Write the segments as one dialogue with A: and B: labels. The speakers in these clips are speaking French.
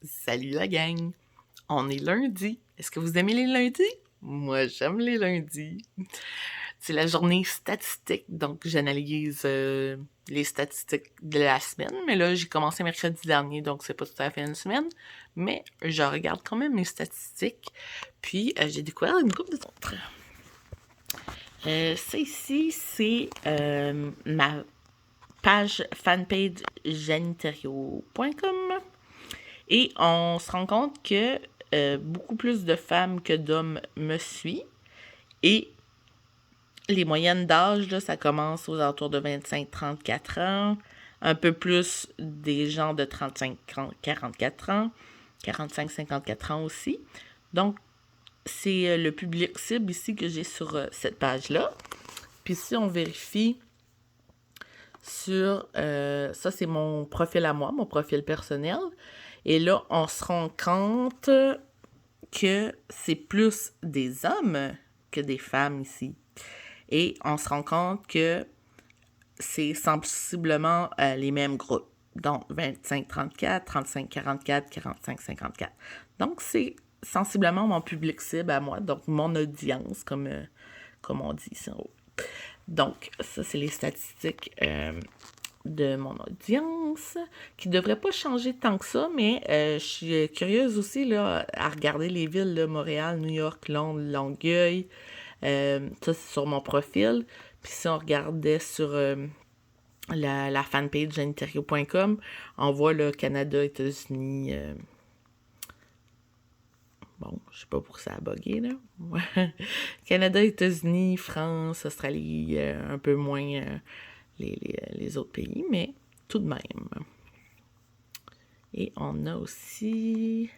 A: Salut la gang! On est lundi. Est-ce que vous aimez les lundis? Moi, j'aime les lundis. C'est la journée statistique, donc j'analyse les statistiques de la semaine. Mais là, j'ai commencé mercredi dernier, donc c'est pas tout à fait une semaine. Mais je regarde quand même les statistiques. Puis, j'ai découvert une couple d'autres. Ça ici, c'est ma page fanpage janiterio.com. Et on se rend compte que beaucoup plus de femmes que d'hommes me suivent. Et les moyennes d'âge, là, ça commence aux alentours de 25-34 ans. Un peu plus des gens de 35-44 ans. 45-54 ans aussi. Donc, c'est le public cible ici que j'ai sur cette page-là. Puis si on vérifie sur... ça, c'est mon profil à moi, mon profil personnel. Et là, on se rend compte que c'est plus des hommes que des femmes ici. Et on se rend compte que c'est sensiblement les mêmes groupes. Donc, 25-34, 35-44, 45-54. Donc, c'est sensiblement mon public cible à moi. Donc, mon audience, comme on dit ici en haut. Donc, ça, c'est les statistiques de mon audience, qui ne devrait pas changer tant que ça, mais je suis curieuse aussi là, à regarder les villes, là, Montréal, New York, Londres, Longueuil. Ça, c'est sur mon profil. Puis si on regardait sur la fanpage janiterio.com, on voit le Canada, États-Unis... Bon, je sais pas pour ça a bugué, là. Canada, États-Unis, France, Australie, un peu moins les autres pays, mais tout de même. Et on a aussi...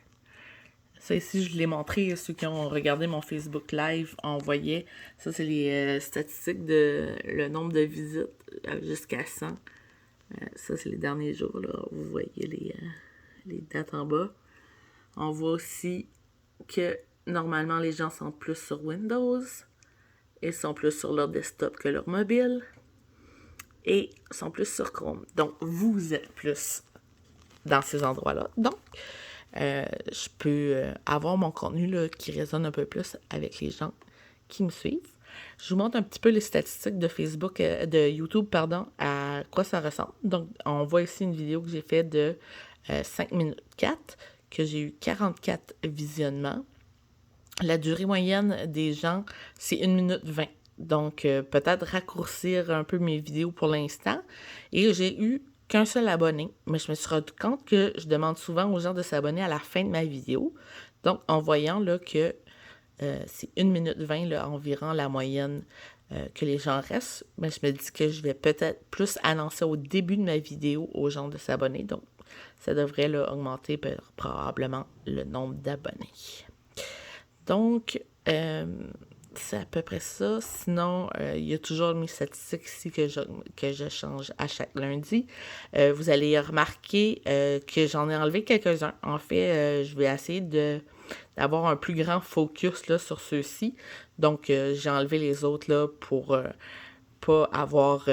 A: Ça ici, je vous l'ai montré, ceux qui ont regardé mon Facebook Live, on voyait, ça c'est les statistiques de le nombre de visites jusqu'à 100. Ça c'est les derniers jours, là. Vous voyez les dates en bas. On voit aussi que normalement les gens sont plus sur Windows et sont plus sur leur desktop que leur mobile et sont plus sur Chrome. Donc vous êtes plus dans ces endroits-là. Donc je peux avoir mon contenu là, qui résonne un peu plus avec les gens qui me suivent. Je vous montre un petit peu les statistiques de Facebook, de YouTube, pardon, à quoi ça ressemble. Donc, on voit ici une vidéo que j'ai faite de 5 minutes 4, que j'ai eu 44 visionnements. La durée moyenne des gens, c'est 1 minute 20. Donc, peut-être raccourcir un peu mes vidéos pour l'instant. Et j'ai eu qu'un seul abonné, mais je me suis rendu compte que je demande souvent aux gens de s'abonner à la fin de ma vidéo. Donc, en voyant là que c'est 1 minute 20 là, environ la moyenne que les gens restent, mais je me dis que je vais peut-être plus annoncer au début de ma vidéo aux gens de s'abonner. Donc, ça devrait là, augmenter probablement le nombre d'abonnés. Donc, c'est à peu près ça. Sinon, il y a toujours mes statistiques ici que je change à chaque lundi. Vous allez remarquer que j'en ai enlevé quelques-uns. En fait, je vais essayer d'avoir un plus grand focus là, sur ceux-ci. Donc, j'ai enlevé les autres là, pour pas avoir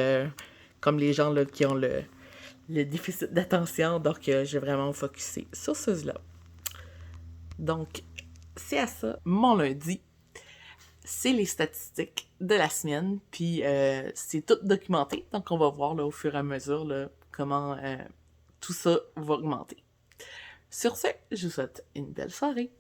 A: comme les gens là, qui ont le déficit d'attention. Donc, j'ai vraiment focusé sur ceux-là. Donc, c'est à ça, mon lundi. C'est les statistiques de la semaine, puis c'est tout documenté. Donc, on va voir là, au fur et à mesure là, comment tout ça va augmenter. Sur ce, je vous souhaite une belle soirée.